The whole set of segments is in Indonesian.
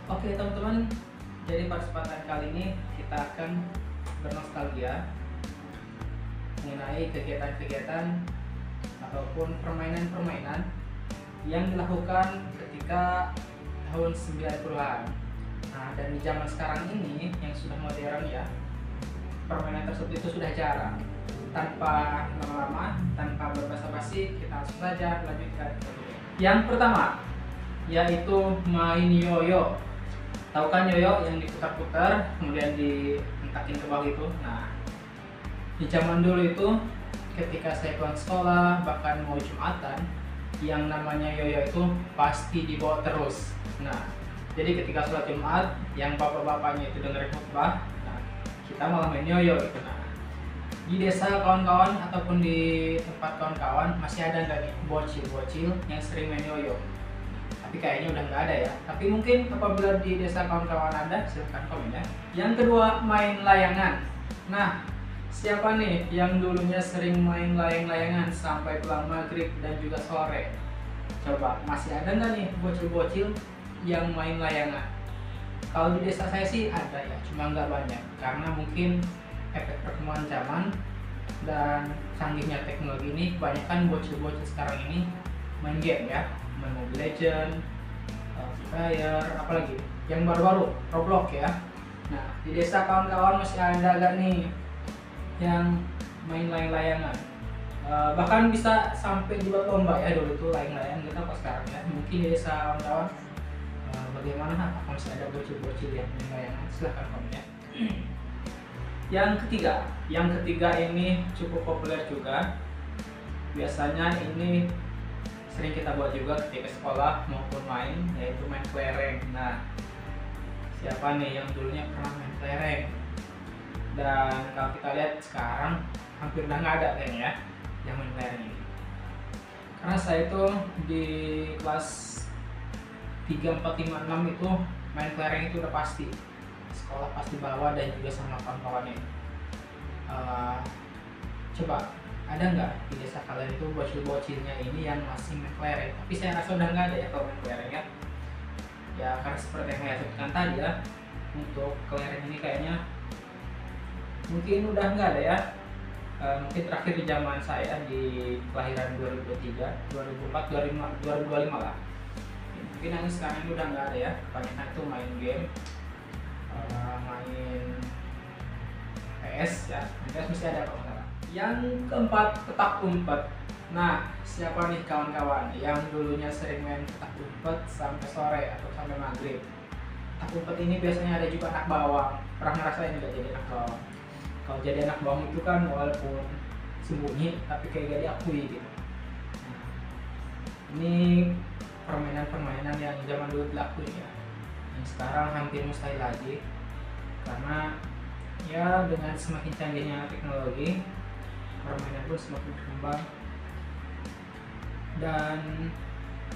Oke teman-teman, jadi pada kesempatan kali ini kita akan bernostalgia mengenai kegiatan-kegiatan ataupun permainan-permainan yang dilakukan ketika tahun 90-an. Nah, dan di zaman sekarang ini yang sudah modern ya, permainan tersebut itu sudah jarang. Tanpa lama-lama, tanpa berbasa-basi, kita langsung saja lanjutkan. Yang pertama, yaitu main yoyo. Tahu kan yoyo yang diputar-putar kemudian dihentakin ke bawah itu. Nah, di zaman dulu itu ketika saya pulang sekolah bahkan mau jumatan, yang namanya yoyo itu pasti dibawa terus. Nah, jadi ketika sholat Jumat yang bapak-bapaknya itu dengerin khutbah, nah kita malah main yoyo gitu. Nah, di desa kawan-kawan ataupun di tempat kawan-kawan masih ada nggak nih bocil-bocil yang sering main yoyo? Tapi kayaknya udah nggak ada ya. Tapi mungkin apabila di desa kawan-kawan ada, silahkan komen ya. Yang kedua, main layangan. Nah, siapa nih yang dulunya sering main layang-layangan sampai pulang maghrib dan juga sore? Coba, masih ada nggak nih bocil-bocil yang main layangan? Kalau di desa saya sih ada ya, cuma nggak banyak. Karena mungkin efek perkembangan zaman dan canggihnya teknologi ini, kebanyakan bocil-bocil sekarang ini main game ya, main Mobile Legend, Free Fire, apalagi yang baru-baru Roblox ya. Nah, di desa kawan-kawan masih ada gak nih yang main layang-layangan? Bahkan bisa sampai dibuat lomba ya dulu tuh layang-layang, kita apa sekarang ya. Mungkin di desa kawan-kawan bagaimana? Apakah masih ada bocil-bocil yang main layangan? Silahkan komen ya. Yang ketiga ini cukup populer juga. Biasanya ini sering kita buat juga ketika sekolah maupun main, yaitu main kelereng. Nah, siapa nih yang dulunya pernah main kelereng? Dan kalau kita lihat sekarang hampir udah nggak ada kayaknya ya yang main kelereng ini. Karena saya itu di kelas 3, 4, 5, 6 itu main kelereng itu udah pasti. Sekolah pasti bawa dan juga sama kawan-kawannya. Coba ada nggak di desa kalian itu bocil-bocilnya ini yang masih main kelereng? Tapi saya rasa udah nggak ada ya kalau main kelereng ya. Ya karena seperti yang saya sebutkan tadi ya, untuk kelereng ini kayaknya mungkin udah nggak ada ya. Mungkin terakhir di zaman saya di kelahiran 2023, 2004, 2005, 2025 lah. Mungkin yang sekarang ini udah nggak ada ya. Kebanyakan itu main game, main PS ya. PS masih ada kalau nggak salah. Yang keempat, petak umpet. Nah, siapa nih kawan-kawan yang dulunya sering main petak umpet sampai sore atau sampai maghrib? Petak umpet ini biasanya ada juga anak bawang. Pernah ngerasain nggak jadi anak bawang? Kalau jadi anak bawang itu kan walaupun sembunyi tapi kayak gak diakui gitu. Nah, ini permainan-permainan yang zaman dulu dilakuin ya, yang sekarang hampir mustahil lagi karena ya dengan semakin canggihnya teknologi, permainan pun semakin berkembang dan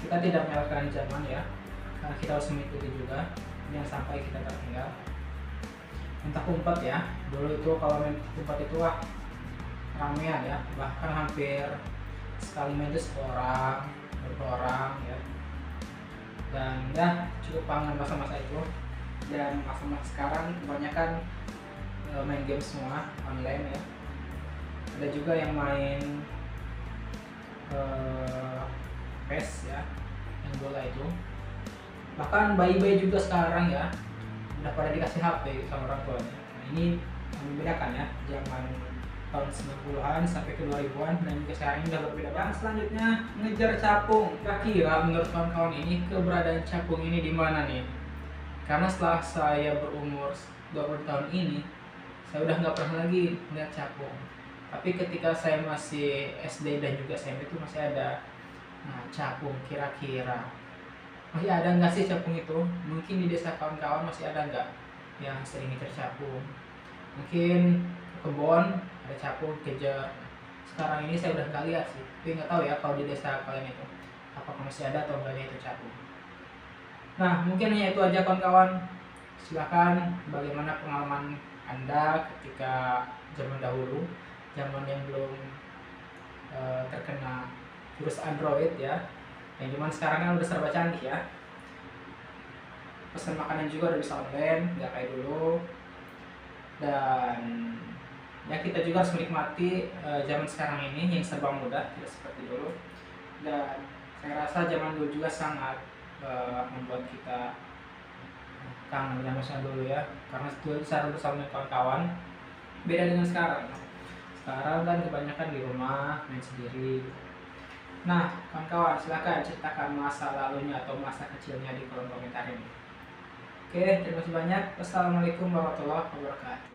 kita tidak menyalahkan zaman ya, karena kita harus mengikuti juga, jangan sampai kita tertinggal. Entah umpet ya, dulu itu kalau main umpet itu wah ramean ya, bahkan hampir sekali main itu seorang, beberapa orang ya, dan ya cukup kangen masa-masa itu. Dan masa-masa sekarang kebanyakan main game semua online ya. Ada juga yang main PES ya, yang bola itu. Bahkan bayi-bayi juga sekarang ya udah pada dikasih HP sama orang tuanya. Nah, ini yang membedakan ya zaman tahun 90-an sampai ke 2000-an dan juga sekarang ini udah berbeda. Yang selanjutnya, ngejar capung. Kira-kira menurut kawan-kawan ini keberadaan capung ini di mana nih? Karena setelah saya berumur 20 tahun ini, saya udah nggak pernah lagi melihat capung. Tapi ketika saya masih SD dan juga SMP itu masih ada. Nah, capung kira-kira masih ada nggak sih capung itu? Mungkin di desa kawan-kawan masih ada nggak yang sering ngejar capung? Mungkin ke kebun ada capung kejar. Sekarang ini saya udah nggak lihat sih. Tapi nggak tahu ya kalau di desa kalian itu apakah masih ada atau enggaknya itu capung. Nah, mungkin hanya itu aja kawan-kawan. Silahkan bagaimana pengalaman Anda ketika zaman dahulu, zaman yang belum terkena virus Android ya. Yang cuman sekarang kan udah serba canggih ya. pesan makanan juga udah bisa online, nggak kayak dulu. Dan ya kita juga harus menikmati zaman sekarang ini yang serba mudah, tidak seperti dulu. Dan saya rasa zaman dulu juga sangat membuat kita kangen dengan masa dulu ya, karena dulu sering bersama dengan kawan-kawan, beda dengan sekarang. Sekarang kan kebanyakan di rumah main sendiri. Nah, kawan-kawan silakan ceritakan masa lalunya atau masa kecilnya di kolom komentar ini. Oke, terima kasih banyak. Wassalamualaikum warahmatullahi wabarakatuh.